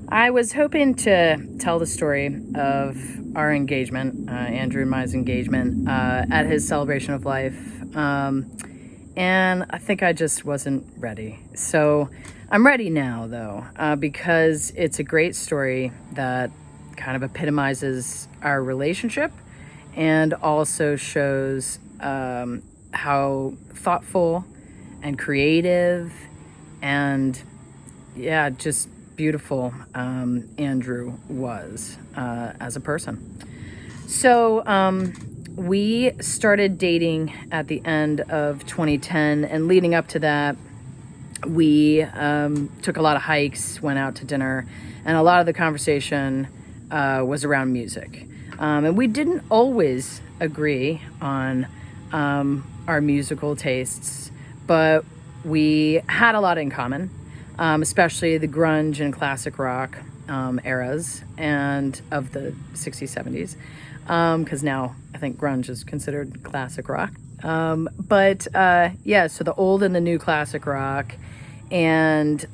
I was hoping to tell the story of our engagement, Andrew and Mai's engagement, at his celebration of life. And I think I just wasn't ready. So I'm ready now, though, because it's a great story that kind of epitomizes our relationship and also shows how thoughtful and creative and, yeah, just beautiful Andrew was as a person. So we started dating at the end of 2010, and leading up to that, we took a lot of hikes, went out to dinner, and a lot of the conversation was around music. And we didn't always agree on our musical tastes, but we had a lot in common. Especially the grunge and classic rock eras and of the 60s, 70s, because now I think grunge is considered classic rock. Yeah, so the old and the new classic rock, and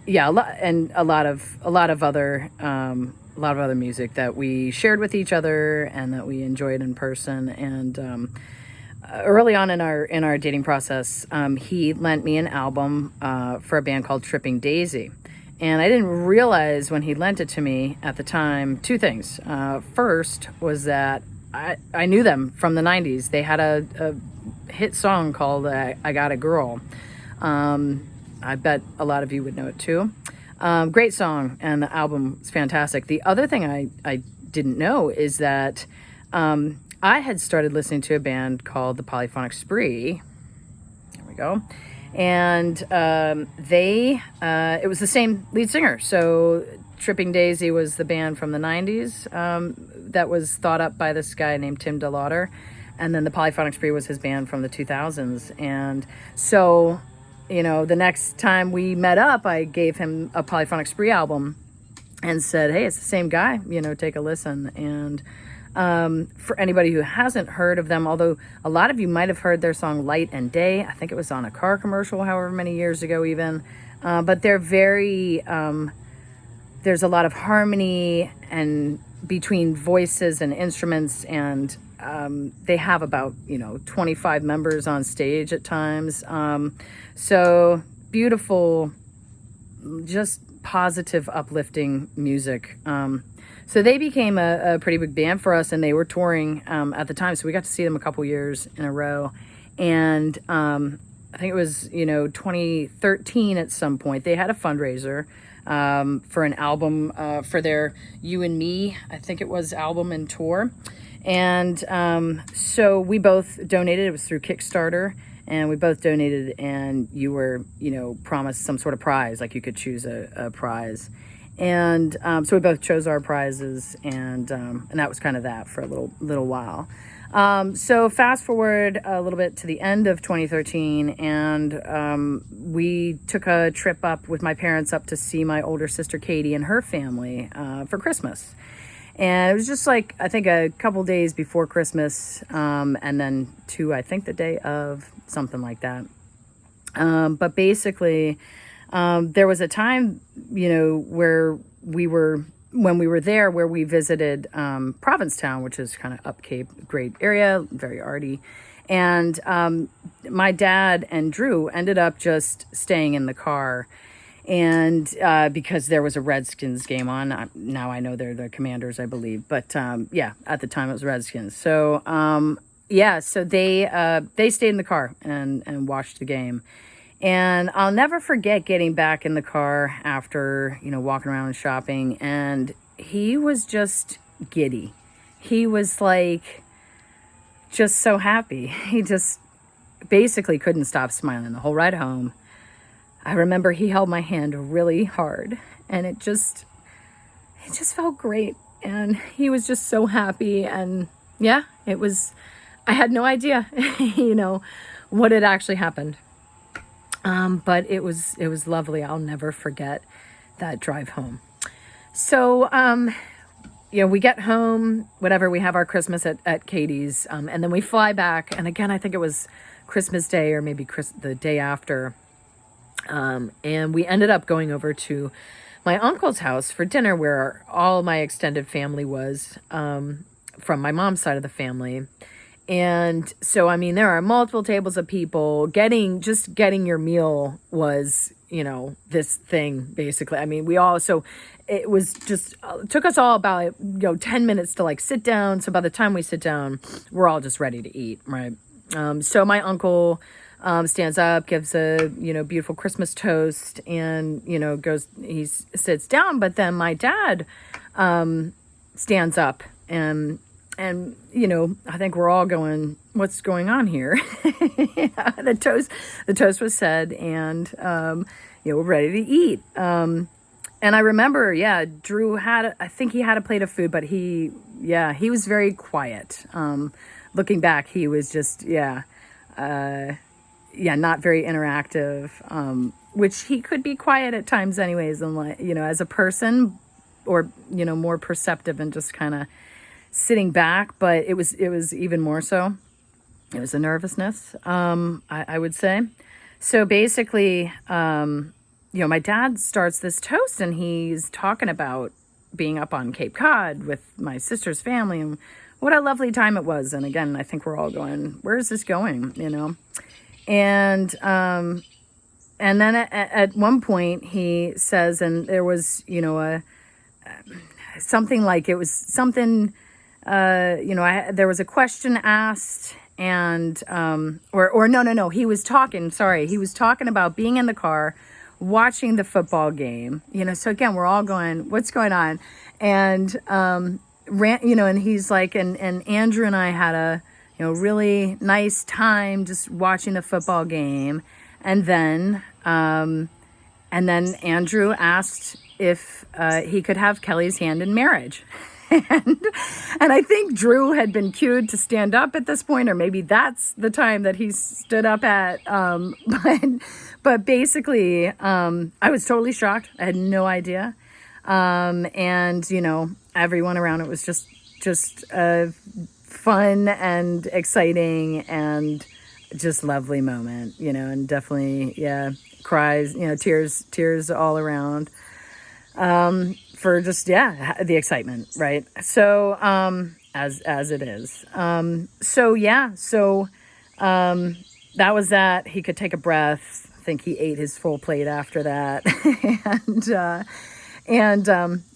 yeah, a lot of other music that we shared with each other and that we enjoyed in person. And early on in our dating process, he lent me an album for a band called Tripping Daisy. And I didn't realize when he lent it to me at the time two things. First was that I knew them from the 90s. They had a hit song called I Got a Girl. I bet a lot of you would know it too. Great song, and the album is fantastic. The other thing I didn't know is that I had started listening to a band called the Polyphonic Spree. There we go. And it was the same lead singer. So Tripping Daisy was the band from the 90s that was thought up by this guy named Tim DeLauder. And then the Polyphonic Spree was his band from the 2000s. And so, the next time we met up, I gave him a Polyphonic Spree album and said, hey, it's the same guy, take a listen. And for anybody who hasn't heard of them, although a lot of you might have heard their song Light and Day. I think it was on a car commercial however many years ago even. But they're very, there's a lot of harmony and between voices and instruments, and they have about, 25 members on stage at times. So beautiful, just positive, uplifting music. So they became a pretty big band for us, and they were touring at the time. So we got to see them a couple years in a row. And I think it was, 2013 at some point, they had a fundraiser for an album for their You and Me, I think it was, album and tour. And so we both donated. It was through Kickstarter. And we both donated, and you were, promised some sort of prize, like you could choose a prize. And so we both chose our prizes, and that was kind of that for a little while. So fast forward a little bit to the end of 2013, and we took a trip up with my parents up to see my older sister Katie and her family for Christmas. And it was just like, I think a couple days before Christmas, and then I think the day of, something like that. But basically, there was a time, where when we were there, where we visited Provincetown, which is kind of up Cape, great area, very arty. And my dad and Drew ended up just staying in the car. And because there was a Redskins game on. Now I know they're the Commanders, I believe. But yeah, at the time it was Redskins. So so they stayed in the car and watched the game. And I'll never forget getting back in the car after, walking around and shopping. And he was just giddy. He was like, just so happy. He just basically couldn't stop smiling the whole ride home. I remember he held my hand really hard, and it just felt great. And he was just so happy. And yeah, I had no idea, what had actually happened. But it was lovely. I'll never forget that drive home. So, we get home, whatever, we have our Christmas at Katie's, and then we fly back. And again, I think it was Christmas Day or maybe the day after. And we ended up going over to my uncle's house for dinner, where all my extended family was, from my mom's side of the family. And so, I mean, there are multiple tables of people. Getting your meal was, this thing, basically. I mean, so it was just, it took us all about, 10 minutes to like sit down. So by the time we sit down, we're all just ready to eat, right? So my uncle stands up, gives a, beautiful Christmas toast, and, he sits down. But then my dad stands up, and I think we're all going, what's going on here? Yeah, the toast was said, and we're ready to eat. And I remember, Drew I think he had a plate of food, but he was very quiet. Looking back, he was just, not very interactive, which he could be quiet at times anyways. And as a person, or, more perceptive and just kind of sitting back, but it was even more so. It was a nervousness, I would say. So basically, my dad starts this toast, and he's talking about being up on Cape Cod with my sister's family, and what a lovely time it was. And again, I think we're all going, where is this going? And then at one point he says, and there was, something like, it was something, there was a question asked, and, no, he was talking about being in the car, watching the football game, so again, we're all going, what's going on? And, and he's like, and Andrew and I had a, really nice time just watching the football game. And then Andrew asked if he could have Kelly's hand in marriage. And I think Drew had been cued to stand up at this point, or maybe that's the time that he stood up at. But basically, I was totally shocked. I had no idea. And, everyone around it was just fun and exciting and just lovely moment, and definitely, cries, tears all around, for just, the excitement. Right. So, as it is. That was that. He could take a breath. I think he ate his full plate after that. And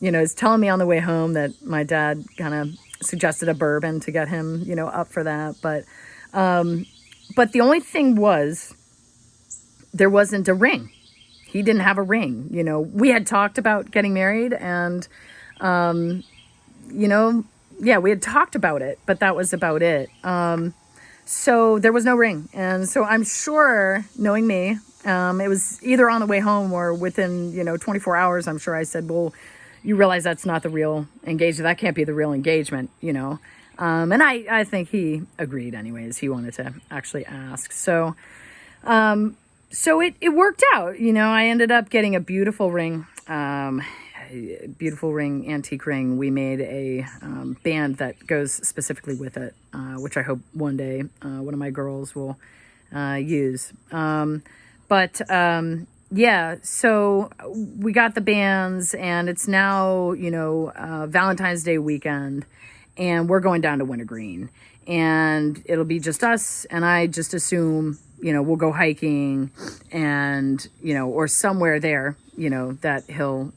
he's telling me on the way home that my dad kind of suggested a bourbon to get him, up for that. But the only thing was, there wasn't a ring. He didn't have a ring. We had talked about getting married, and, we had talked about it, but that was about it. So there was no ring. And so I'm sure, knowing me, it was either on the way home or within, 24 hours, I'm sure I said, well, you realize that's not the real engagement. That can't be the real engagement, And I think he agreed anyways. He wanted to actually ask. So it worked out. I ended up getting a beautiful ring, antique ring. We made a band that goes specifically with it, which I hope one day one of my girls will use. So we got the bands, and it's now, Valentine's Day weekend, and we're going down to Wintergreen, and it'll be just us. And I just assume, we'll go hiking, and, or somewhere there, that he'll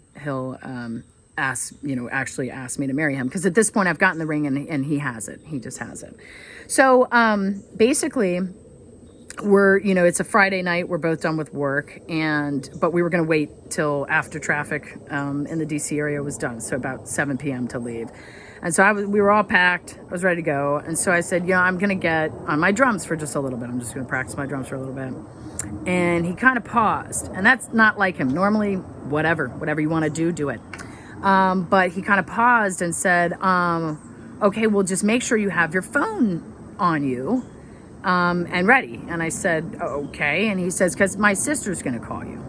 actually ask me to marry him. Because at this point I've gotten the ring, and he has it. He just has it. So, basically, it's a Friday night. We're both done with work, but we were going to wait till after traffic in the DC area was done. So about 7 p.m. to leave. And so we were all packed. I was ready to go. And so I said, I'm going to get on my drums for just a little bit. I'm just going to practice my drums for a little bit. And he kind of paused, and that's not like him. Normally, whatever you want to do it. But he kind of paused and said, okay, well, just make sure you have your phone on you. And ready. And I said, okay. And he says, because my sister's going to call you.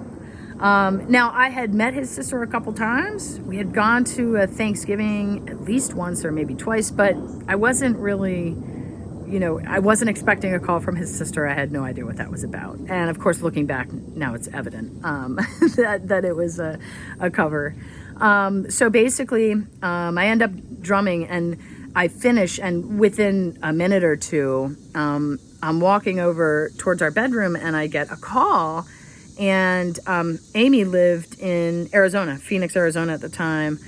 Now, I had met his sister a couple times. We had gone to a Thanksgiving at least once or maybe twice, but I wasn't really, I wasn't expecting a call from his sister. I had no idea what that was about. And of course, looking back now, it's evident that it was a cover. So basically, I end up drumming and I finish, and within a minute or two, I'm walking over towards our bedroom and I get a call. And Amy lived in Arizona, Phoenix, Arizona at the time.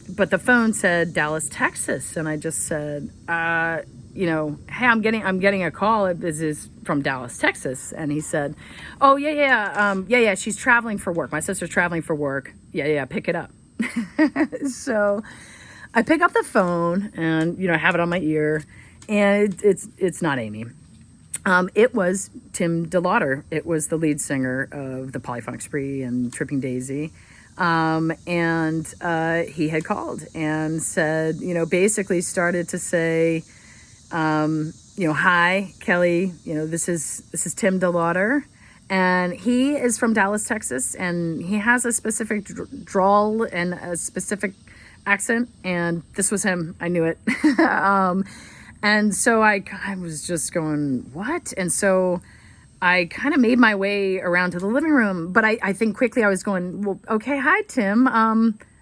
But the phone said Dallas, Texas. And I just said, hey, I'm getting a call. This is from Dallas, Texas. And he said, oh, yeah, she's traveling for work. My sister's traveling for work. Yeah, pick it up. So I pick up the phone and, have it on my ear, and it's not Amy. It was Tim DeLauder. It was the lead singer of the Polyphonic Spree and Tripping Daisy. And he had called and said, basically started to say, hi, Kelly, this is Tim DeLauder. And he is from Dallas, Texas, and he has a specific drawl and a specific accent. And this was him. I knew it. And so I was just going, what? And so I kind of made my way around to the living room. But I think quickly I was going, well, okay, hi, Tim.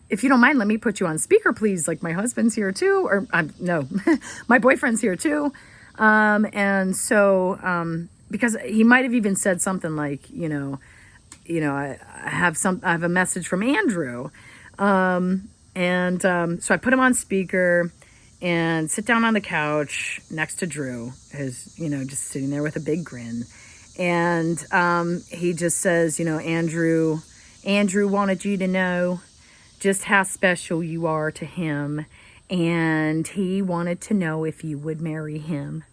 If you don't mind, let me put you on speaker, please. Like, my husband's here too. Or no, my boyfriend's here too. And so because he might have even said something like, I have a message from Andrew. So I put him on speaker and sit down on the couch next to Drew, who's, just sitting there with a big grin. And he just says, Andrew wanted you to know just how special you are to him. And he wanted to know if you would marry him.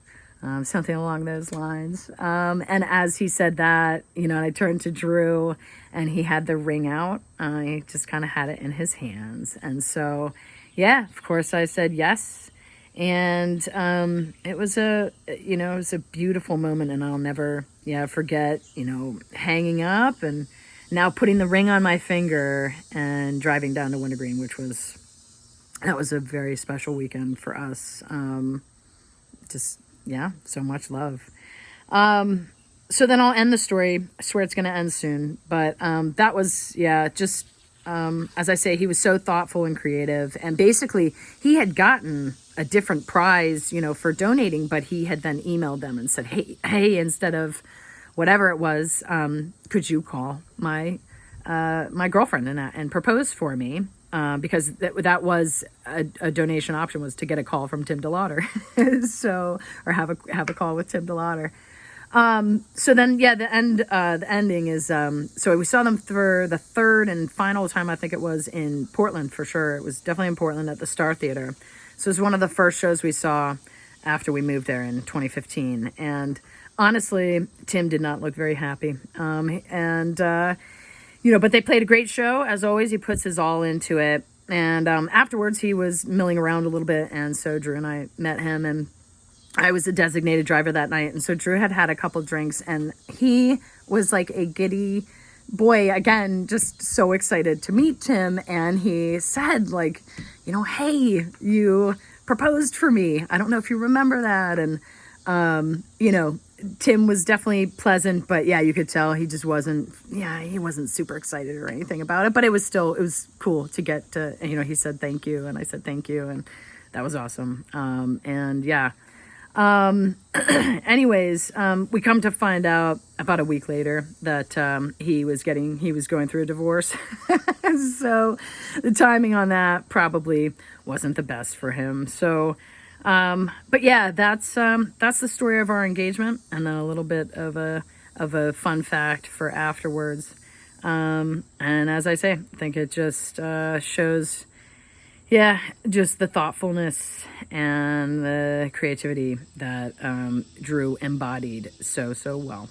Something along those lines. And as he said that, I turned to Drew and he had the ring out. He just kind of had it in his hands. And so, yeah, of course I said yes. And it was a beautiful moment, and I'll never forget, hanging up and now putting the ring on my finger and driving down to Wintergreen, that was a very special weekend for us. So much love. So then I'll end the story. I swear it's going to end soon. But that was, as I say, he was so thoughtful and creative. And basically, he had gotten a different prize, for donating. But he had then emailed them and said, hey, instead of whatever it was, could you call my girlfriend and propose for me? Because that was a donation option, was to get a call from Tim DeLauder. Or have a call with Tim DeLauder. So then, the ending is, so we saw them for the third and final time. I think it was in Portland for sure. It was definitely in Portland at the Star Theater. So it was one of the first shows we saw after we moved there in 2015. And honestly, Tim did not look very happy. But they played a great show. As always, he puts his all into it. And afterwards, he was milling around a little bit. And so Drew and I met him, and I was a designated driver that night. And so Drew had a couple drinks, and he was like a giddy boy, again, just so excited to meet Tim. And he said, like, hey, you proposed for me. I don't know if you remember that. And, Tim was definitely pleasant, but yeah, you could tell he just wasn't super excited or anything about it, but it was cool to get to, he said thank you, and I said thank you, and that was awesome. Anyways, we come to find out about a week later that he was going through a divorce. So the timing on that probably wasn't the best for him. So but yeah, that's the story of our engagement, and then a little bit of a fun fact for afterwards. And as I say, I think it just shows, just the thoughtfulness and the creativity that Drew embodied so well.